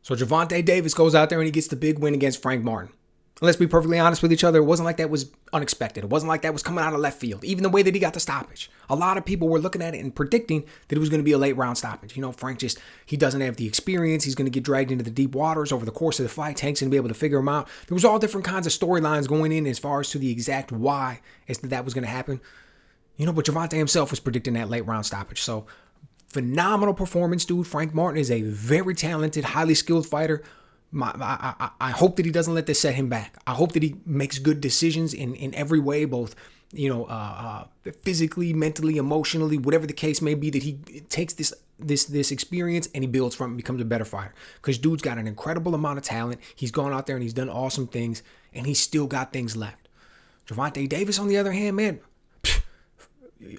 So Gervonta Davis goes out there and he gets the big win against Frank Martin. Let's be perfectly honest with each other. It wasn't like that was unexpected. It wasn't like that was coming out of left field. Even the way that he got the stoppage. A lot of people were looking at it and predicting that it was going to be a late round stoppage. Frank he doesn't have the experience. He's going to get dragged into the deep waters over the course of the fight. Tank's going to be able to figure him out. There was all different kinds of storylines going in as far as to the exact why as to that was going to happen. But Gervonta himself was predicting that late round stoppage. So phenomenal performance, dude. Frank Martin is a very talented, highly skilled fighter. I hope that he doesn't let this set him back. I hope that he makes good decisions in every way, both physically, mentally, emotionally, whatever the case may be. That he takes this experience and he builds from it and becomes a better fighter. Because dude's got an incredible amount of talent. He's gone out there and he's done awesome things, and he's still got things left. Gervonta Davis, on the other hand, man,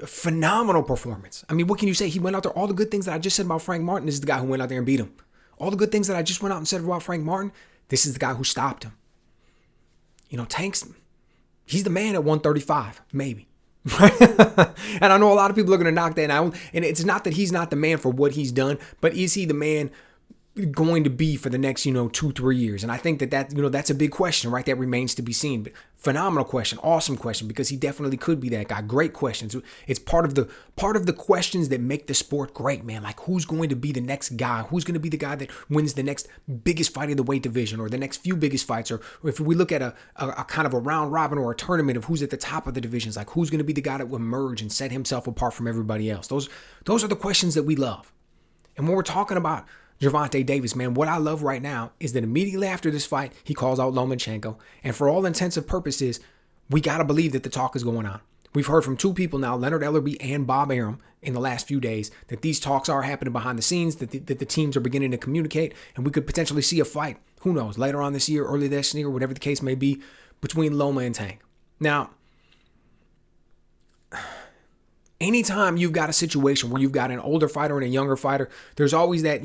phenomenal performance. I mean, what can you say? He went out there. All the good things that I just said about Frank Martin, this is the guy who went out there and beat him. All the good things that I just went out and said about Frank Martin, this is the guy who stopped him. Tank's, he's the man at 135, maybe. And I know a lot of people are going to knock that out. And it's not that he's not the man for what he's done, but is he the man going to be for the next, 2-3 years? And I think that's a big question, right? That remains to be seen. But phenomenal question, awesome question, because he definitely could be that guy. Great questions. It's part of the questions that make the sport great, man. Like, who's going to be the next guy? Who's going to be the guy that wins the next biggest fight in the weight division, or the next few biggest fights? Or if we look at a kind of a round robin or a tournament of who's at the top of the divisions, like who's going to be the guy that will emerge and set himself apart from everybody else? Those are the questions that we love. And when we're talking about Gervonta Davis, man, what I love right now is that immediately after this fight, he calls out Lomachenko. And for all intents and purposes, we got to believe that the talk is going on. We've heard from two people now, Leonard Ellerbe and Bob Arum, in the last few days, that these talks are happening behind the scenes, that the teams are beginning to communicate, and we could potentially see a fight, who knows, later on this year, early this year, whatever the case may be, between Loma and Tank. Now, anytime you've got a situation where you've got an older fighter and a younger fighter, there's always that,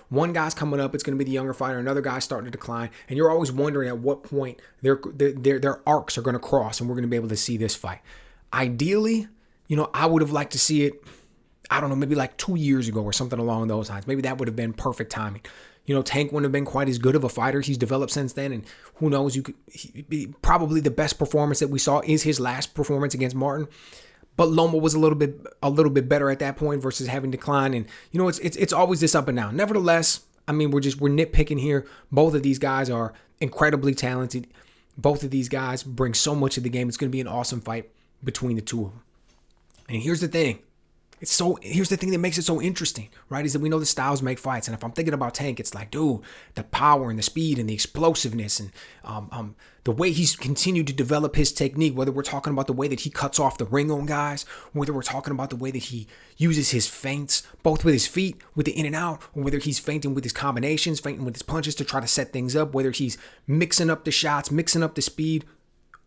one guy's coming up, it's going to be the younger fighter, another guy's starting to decline, and you're always wondering at what point their arcs are going to cross and we're going to be able to see this fight. Ideally, I would have liked to see it, I don't know, maybe like 2 years ago or something along those lines. Maybe that would have been perfect timing. Tank wouldn't have been quite as good of a fighter. He's developed since then, and who knows, probably the best performance that we saw is his last performance against Martin. But Loma was a little bit better at that point versus having declined. And, it's always this up and down. Nevertheless, I mean, we're nitpicking here. Both of these guys are incredibly talented. Both of these guys bring so much to the game. It's going to be an awesome fight between the two of them. And here's the thing. Here's the thing that makes it so interesting, right? Is that we know the styles make fights. And if I'm thinking about Tank, it's like, dude, the power and the speed and the explosiveness and the way he's continued to develop his technique, whether we're talking about the way that he cuts off the ring on guys, whether we're talking about the way that he uses his feints, both with his feet, with the in and out, or whether he's feinting with his combinations, feinting with his punches to try to set things up, whether he's mixing up the shots, mixing up the speed.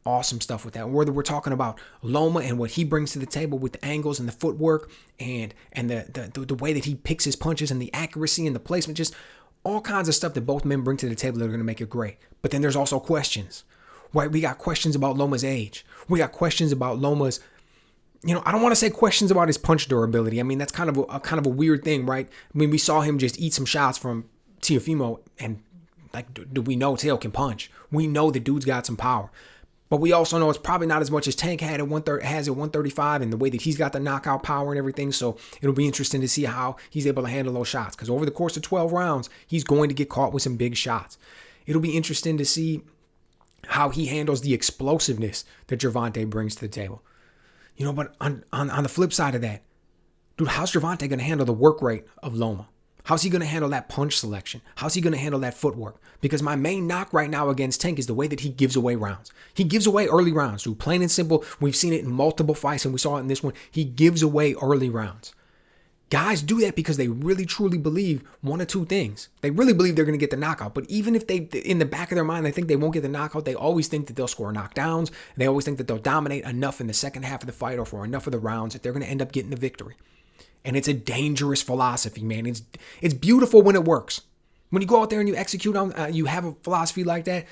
Awesome stuff with that. Whether we're talking about Loma and what he brings to the table with the angles and the footwork and the way that he picks his punches and the accuracy and the placement, just all kinds of stuff that both men bring to the table that are going to make it great. But then there's also questions, right? We got questions about Loma's age. We got questions about Loma's, I don't want to say questions about his punch durability. I mean, that's kind of a weird thing, right? I mean, we saw him just eat some shots from Teofimo, and do we know Teo can punch? We know the dude's got some power. But we also know it's probably not as much as Tank has at 135, and the way that he's got the knockout power and everything. So it'll be interesting to see how he's able to handle those shots. Because over the course of 12 rounds, he's going to get caught with some big shots. It'll be interesting to see how he handles the explosiveness that Gervonta brings to the table. But on the flip side of that, dude, how's Gervonta going to handle the work rate of Loma? How's he going to handle that punch selection? How's he going to handle that footwork? Because my main knock right now against Tank is the way that he gives away rounds. He gives away early rounds, dude. Plain and simple. We've seen it in multiple fights, and we saw it in this one. He gives away early rounds. Guys do that because they really, truly believe one or two things. They really believe they're going to get the knockout. But even if they, in the back of their mind, they think they won't get the knockout, they always think that they'll score knockdowns. And they always think that they'll dominate enough in the second half of the fight or for enough of the rounds that they're going to end up getting the victory. And it's a dangerous philosophy, man. It's beautiful when it works. When you go out there and you execute on, you have a philosophy like that,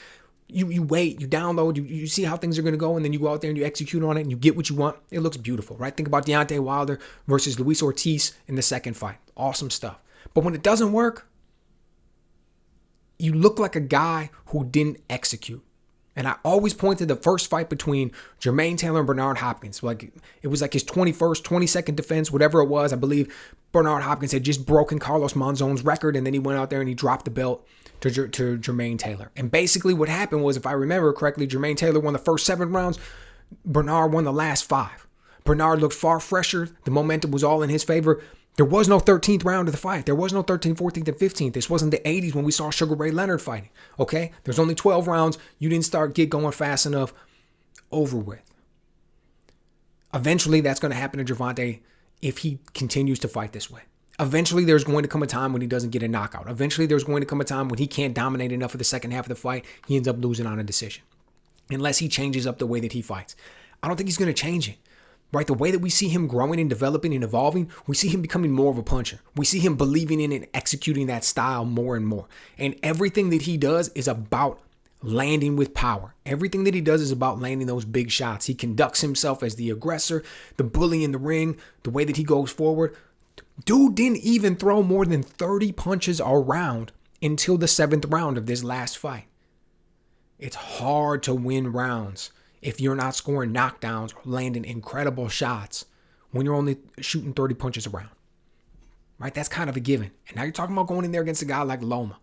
you wait, you download, you see how things are going to go, and then you go out there and you execute on it and you get what you want. It looks beautiful, right? Think about Deontay Wilder versus Luis Ortiz in the second fight. Awesome stuff. But when it doesn't work, you look like a guy who didn't execute. And I always point to the first fight between Jermaine Taylor and Bernard Hopkins. Like it was like his 21st, 22nd defense, whatever it was. I believe Bernard Hopkins had just broken Carlos Monzon's record, and then he went out there and he dropped the belt to Jermaine Taylor. And basically what happened was, if I remember correctly, Jermaine Taylor won the first 7 rounds. Bernard won the last 5. Bernard looked far fresher. The momentum was all in his favor. There was no 13th round of the fight. There was no 13th, 14th, and 15th. This wasn't the 80s when we saw Sugar Ray Leonard fighting. Okay? There's only 12 rounds. You didn't get going fast enough. Over with. Eventually, that's going to happen to Gervonta if he continues to fight this way. Eventually, there's going to come a time when he doesn't get a knockout. Eventually, there's going to come a time when he can't dominate enough of the second half of the fight. He ends up losing on a decision. Unless he changes up the way that he fights. I don't think he's going to change it. Right? The way that we see him growing and developing and evolving, we see him becoming more of a puncher. We see him believing in and executing that style more and more. And everything that he does is about landing with power. Everything that he does is about landing those big shots. He conducts himself as the aggressor, the bully in the ring, the way that he goes forward. Dude didn't even throw more than 30 punches a round until the 7th round of this last fight. It's hard to win rounds if you're not scoring knockdowns or landing incredible shots when you're only shooting 30 punches around. Right? That's kind of a given. And now you're talking about going in there against a guy like Loma,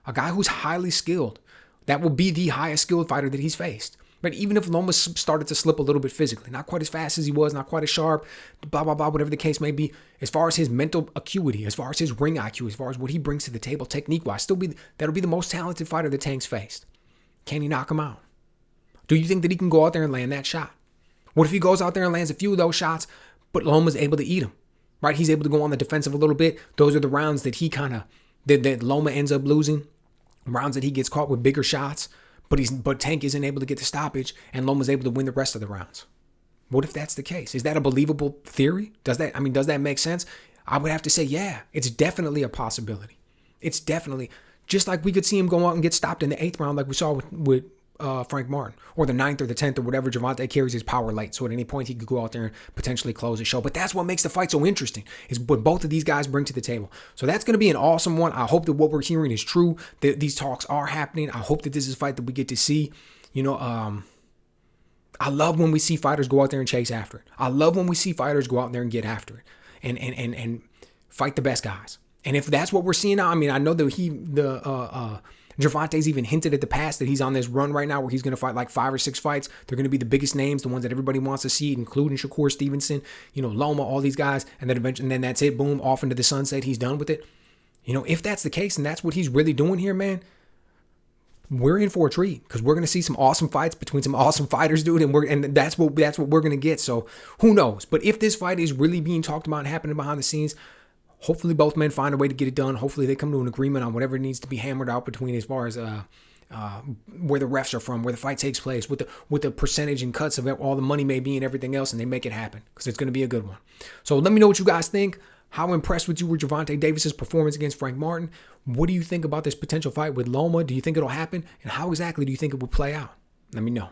a guy who's highly skilled. That will be the highest skilled fighter that he's faced. But even if Loma started to slip a little bit physically, not quite as fast as he was, not quite as sharp, blah, blah, blah, whatever the case may be, as far as his mental acuity, as far as his ring IQ, as far as what he brings to the table technique-wise, that'll be the most talented fighter that Tank's faced. Can he knock him out? Do you think that he can go out there and land that shot? What if he goes out there and lands a few of those shots, but Loma's able to eat him? Right? He's able to go on the defensive a little bit. Those are the rounds that that Loma ends up losing. Rounds that he gets caught with bigger shots, but Tank isn't able to get the stoppage, and Loma's able to win the rest of the rounds. What if that's the case? Is that a believable theory? Does that make sense? I would have to say, yeah, it's definitely a possibility. It's definitely, just like we could see him go out and get stopped in the 8th round like we saw with Frank Martin, or the 9th or the 10th or whatever. Gervonta carries his power late, so at any point he could go out there and potentially close the show. But that's what makes the fight so interesting, is what both of these guys bring to the table. So that's going to be an awesome one. I hope that what we're hearing is true, that these talks are happening. I hope that this is a fight that we get to see. I love when we see fighters go out there and chase after it. I love when we see fighters go out there and get after it and fight the best guys. And if that's what we're seeing now, I mean, I know that Gervonta's even hinted at the past that he's on this run right now where he's going to fight like 5 or 6 fights. They're going to be the biggest names, the ones that everybody wants to see, including Shakur Stevenson, Loma, all these guys. And then eventually, and then that's it. Boom, off into the sunset. He's done with it. If that's the case and that's what he's really doing here, man, we're in for a treat, because we're going to see some awesome fights between some awesome fighters, dude. And that's what we're going to get. So who knows? But if this fight is really being talked about and happening behind the scenes, hopefully both men find a way to get it done. Hopefully they come to an agreement on whatever needs to be hammered out between, as far as where the refs are from, where the fight takes place, with the percentage and cuts of all the money may be and everything else, and they make it happen, because it's going to be a good one. So let me know what you guys think. How impressed with you were Gervonta Davis's performance against Frank Martin? What do you think about this potential fight with Loma? Do you think it'll happen? And how exactly do you think it will play out? Let me know.